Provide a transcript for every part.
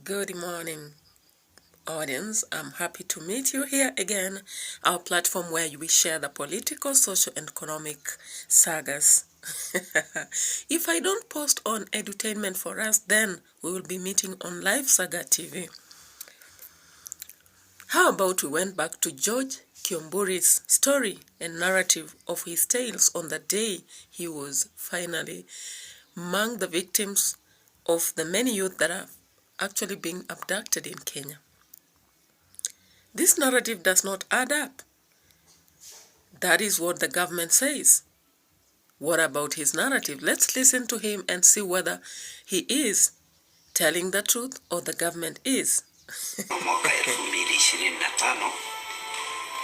Good morning, audience. I'm happy to meet you here again, our platform where we share the political, social, and economic sagas. If I don't post on edutainment for us, then we will be meeting on Live Saga TV. How about we went back to George Kiomburi's story and narrative of his tales on the day he was finally among the victims of the many youth that are actually being abducted in Kenya. This narrative does not add up. That is what the government says. What about his narrative? Let's listen to him and see whether he is telling the truth or the government is. Mwaka 2025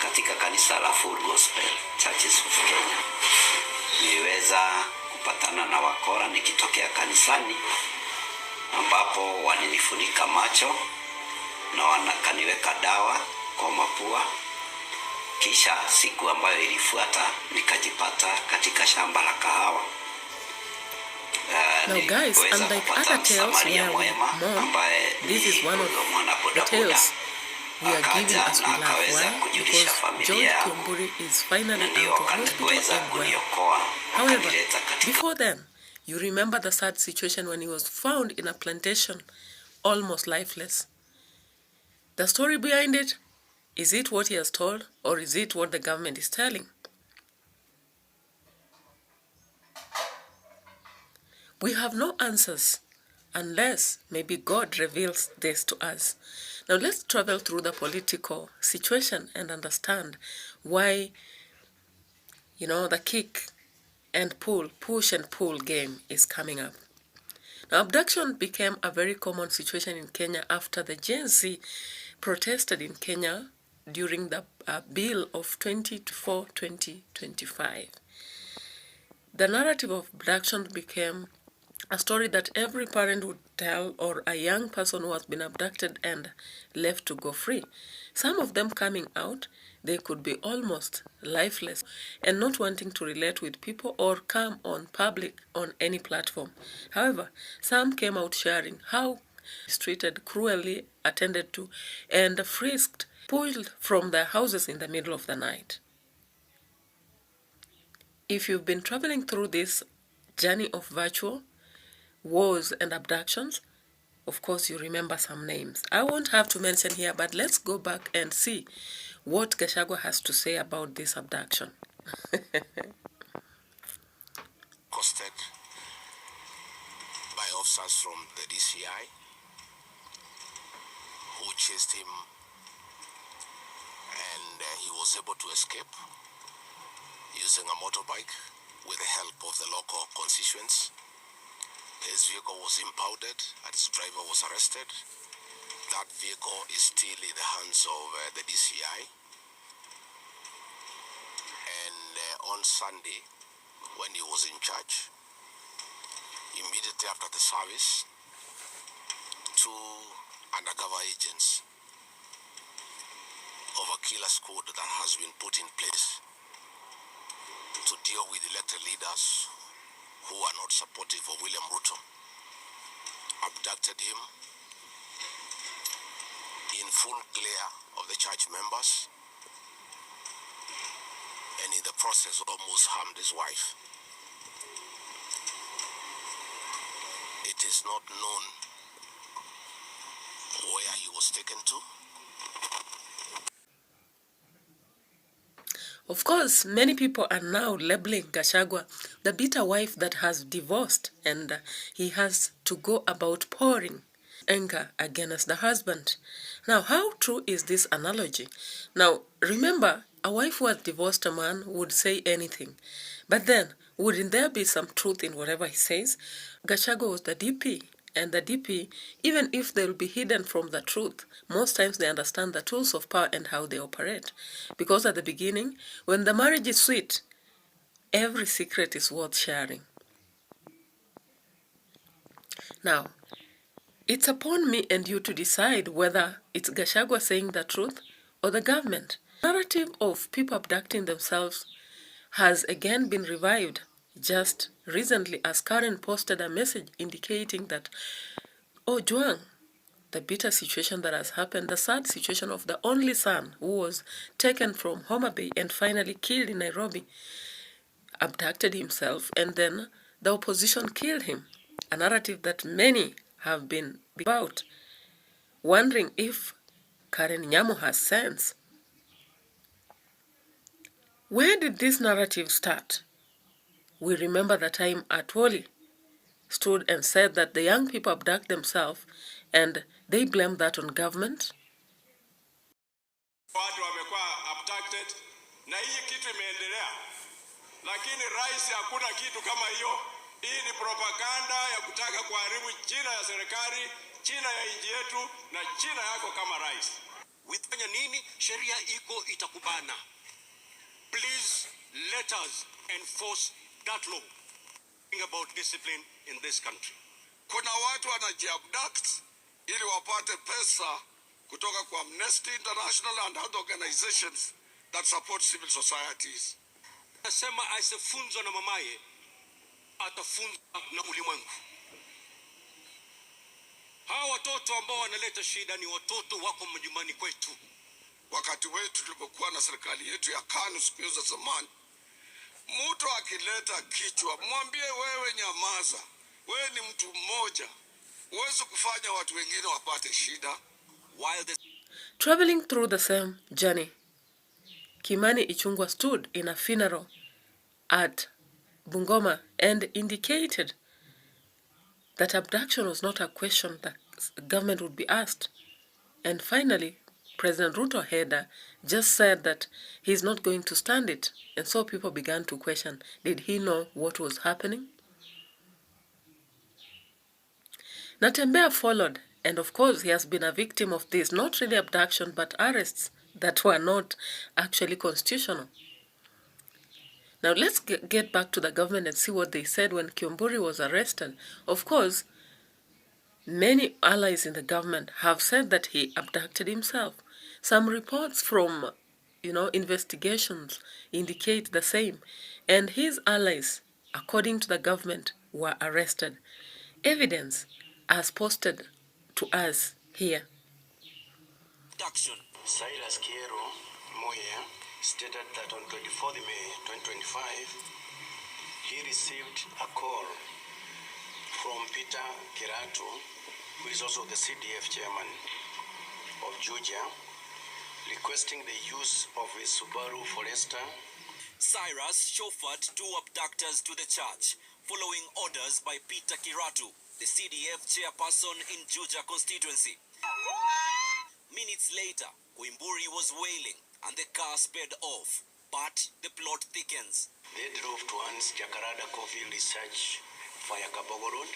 katika kanisa la Full Gospel Churches of Kenya niliweza kupatana na wakora nikitokea kanisani, ambapo walinifunika macho na wakaniweka dawa kwa mapua. Kisha siku ambayo ilifuata nikajipata katika shamba la kahawa. Now guys, unlike other tales where we mourn, this is one of the tales we are giving as we laugh. Why? Because George Kiomburi is finally out of hospital and well. However, before then, you remember the sad situation when he was found in a plantation, almost lifeless. The story behind it, is it what he has told, or is it what the government is telling? We have no answers unless maybe God reveals this to us. Now let's travel through the political situation and understand why, the kick and pull, push and pull game is coming up. Now, abduction became a very common situation in Kenya after the Gen Z protested in Kenya during the bill of 2024-2025. The narrative of abduction became a story that every parent would tell, or a young person who has been abducted and left to go free. Some of them coming out, they could be almost lifeless and not wanting to relate with people or come on public on any platform. However, some came out sharing how treated, cruelly attended to, and frisked, pulled from their houses in the middle of the night. If you've been traveling through this journey of virtual wars and abductions, of course you remember some names. I won't have to mention here, but let's go back and see what Gachagua has to say about this abduction. Accosted by officers from the DCI who chased him, and he was able to escape using a motorbike with the help of the local constituents. His vehicle was impounded and his driver was arrested. That vehicle is still in the hands of the DCI. And on Sunday, when he was in church, immediately after the service, two undercover agents of a killer squad that has been put in place to deal with elected leaders who are not supportive of William Ruto, abducted him in full glare of the church members, and in the process almost harmed his wife. It is not known where he was taken to. Of course, many people are now labeling Gachagua the bitter wife that has divorced, and he has to go about pouring anger against the husband. Now, how true is this analogy? Now, remember, a wife who has divorced a man would say anything. But then, wouldn't there be some truth in whatever he says? Gachagua was the DP. And the DP, even if they'll be hidden from the truth, most times they understand the tools of power and how they operate. Because at the beginning, when the marriage is sweet, every secret is worth sharing. Now, it's upon me and you to decide whether it's Gachagua saying the truth or the government. The narrative of people abducting themselves has again been revived just recently, as Karen posted a message indicating that Ojwang the bitter situation that has happened, the sad situation of the only son who was taken from Homa Bay and finally killed in Nairobi, abducted himself, and then the opposition killed him. A narrative that many have been about, wondering if Karen Nyamu has sense. Where did this narrative start? We remember the time Atwoli stood and said that the young people abduct themselves and they blame that on government. Watu wamekuwa abducted na hii kitu imeendelea, lakini rais hakuna kitu kama hiyo. Hii ni propaganda ya kutaka kuharibu jina ya serikali, jina ya nchi yetu na jina yako kama rais. Wifanya nini? Sheria iko itakubana. Please let us enforce that law. Think about discipline in this country. Kuna watu wanajiabduct ili wapate pesa kutoka kwa Amnesty International and other organizations that support civil societies. Nasema asifunzwa na mamaye, atafunzwa na ulimwengu. Hawa watoto ambao wanaleta shida ni watoto wako majumbani kwetu. Wakati wetu tulipokuwa na serikali yetu ya KANU siku za zamani, mtu akileta kichwa, mwambie wewe nyamaza. Wewe ni mtu mmoja. Uweze kufanya watu wengine wapate shida. Traveling through the same journey, Kimani Ichung'wah stood in a funeral at Bungoma and indicated that abduction was not a question that the government would be asked. And finally, President Ruto had just said that he's not going to stand it. And so people began to question, did he know what was happening? Natembeya followed, and of course he has been a victim of this, not really abduction, but arrests that were not actually constitutional. Now let's get back to the government and see what they said when Kiamburi was arrested. Of course, many allies in the government have said that he abducted himself. Some reports from, investigations indicate the same. And his allies, according to the government, were arrested. Evidence as posted to us here. Abduction. Cyrus Kiero Moya stated that on 24th May 2025, he received a call from Peter Kiratu, who is also the CDF chairman of Juja, requesting the use of his Subaru Forester. Cyrus chauffeured two abductors to the church, following orders by Peter Kiratu, the CDF chairperson in Juja constituency. Minutes later, Koimburi was wailing and the car sped off, but the plot thickens. They drove towards Jacaranda Coffee Research via Kabogo Road,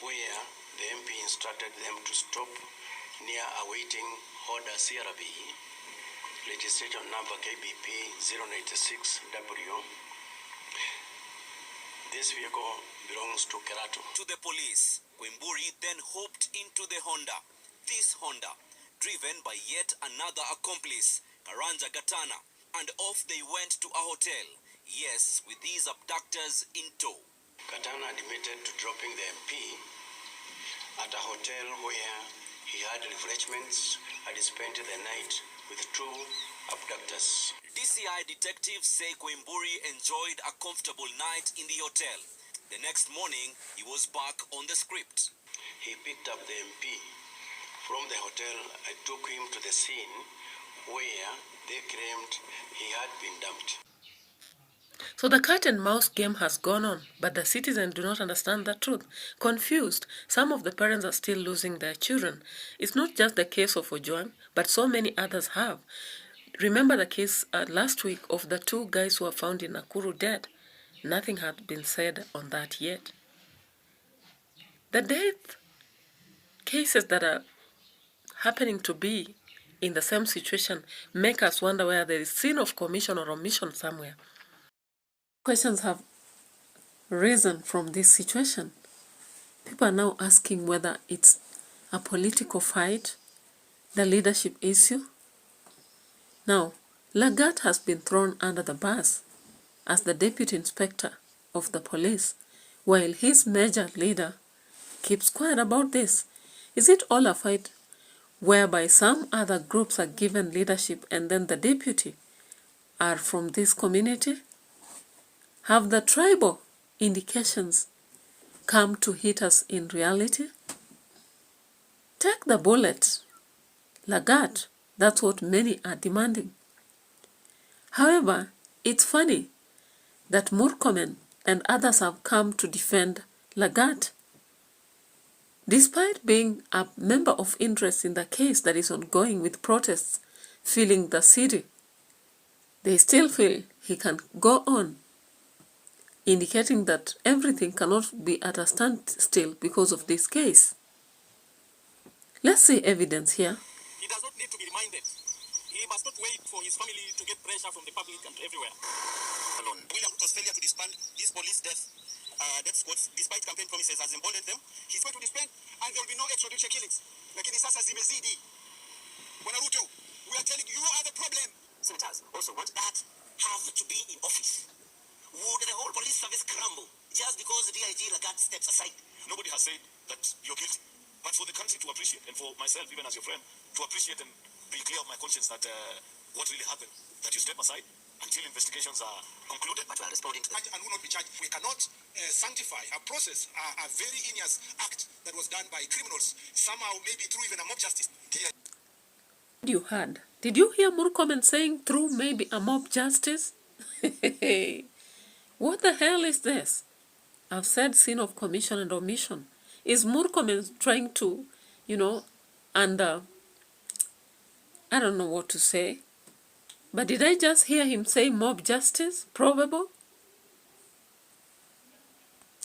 where the MP instructed them to stop near awaiting order CRB, legislation number KBP 096W. This vehicle belongs to Kerato. To the police, Koimburi then hopped into the Honda. This Honda, driven by yet another accomplice, Karanja Gatana, and off they went to a hotel. Yes, with these abductors in tow. Katana admitted to dropping the MP at a hotel where he had refreshments and spent the night with two abductors. DCI detectives say Koimburi enjoyed a comfortable night in the hotel. The next morning, he was back on the script. He picked up the MP from the hotel and took him to the scene where they claimed he had been dumped. So the cat and mouse game has gone on, but the citizens do not understand the truth. Confused, some of the parents are still losing their children. It's not just the case of Ojwang, but so many others have. Remember the case last week of the two guys who were found in Nakuru dead. Nothing had been said on that yet. The death cases that are happening to be in the same situation make us wonder whether there is sin of commission or omission somewhere. Questions have risen from this situation. People are now asking whether it's a political fight, the leadership issue. Now, Lagat has been thrown under the bus as the deputy inspector of the police, while his major leader keeps quiet about this. Is it all a fight whereby some other groups are given leadership and then the deputy are from this community? Have the tribal indications come to hit us in reality? Take the bullet, Lagat. That's what many are demanding. However, it's funny that Murkomen and others have come to defend Lagat. Despite being a member of interest in the case that is ongoing with protests filling the city, they still feel he can go on, indicating that everything cannot be at a standstill because of this case. Let's see evidence here. He does not need to be reminded. He must not wait for his family to get pressure from the public and everywhere. William Ruto's failure to disband these police death squads, despite campaign promises, has emboldened them. He's going to disband, and there will be no extrajudicial killings. Lakini sasa zimezidi. Bwana Ruto, we are telling you are the problem. Senators also want that have to be in office. Would the whole police service crumble just because the DIG Lagat steps aside? Nobody has said that you're guilty. But for the country to appreciate, and for myself, even as your friend, to appreciate and be clear of my conscience that what really happened, that you step aside until investigations are concluded. But we are responding to that. And will not be charged. We cannot sanctify a process, a very heinous act that was done by criminals, somehow maybe through even a mob justice. You heard. Did you hear Murkomen saying through maybe a mob justice? What the hell is this? I've said sin of commission and omission. Is Murkomen trying to, and I don't know what to say. But did I just hear him say mob justice? Probable?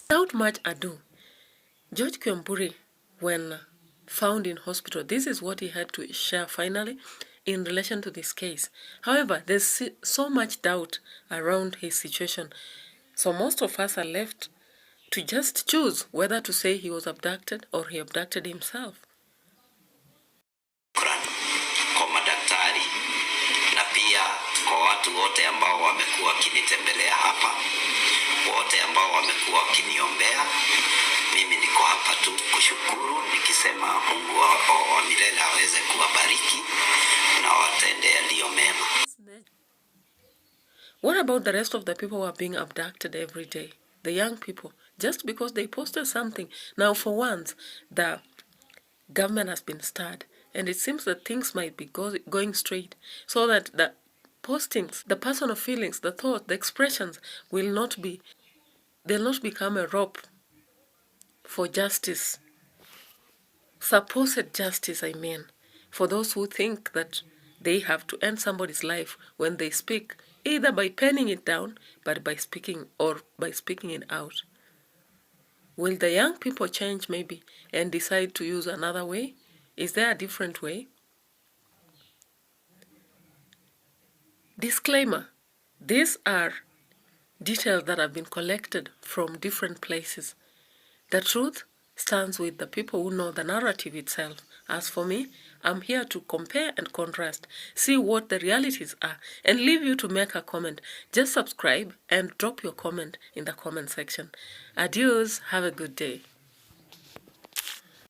Without much ado, George Kiamburi, when found in hospital, this is what he had to share finally in relation to this case. However, there's so much doubt around his situation. So most of us are left to just choose whether to say he was abducted or he abducted himself. Kwa madaktari na pia kwa watu wote ambao wamekuwa wakinitembelea hapa, wote ambao wamekuwa wakiniombea, mimi niko hapa tu kushukuru, nikisema Mungu wa milele aweze kuwabariki na watende yaliyo mema. What about the rest of the people who are being abducted every day? The young people, just because they posted something. Now, for once, the government has been stirred, and it seems that things might be going straight, so that the postings, the personal feelings, the thoughts, the expressions will not become a rope for justice. Supposed justice, I mean, for those who think that they have to end somebody's life when they speak, either by penning it down, but by speaking it out. Will the young people change maybe and decide to use another way? Is there a different way? Disclaimer, these are details that have been collected from different places. The truth stands with the people who know the narrative itself. As for me, I'm here to compare and contrast, see what the realities are, and leave you to make a comment. Just subscribe and drop your comment in the comment section. Adios, have a good day.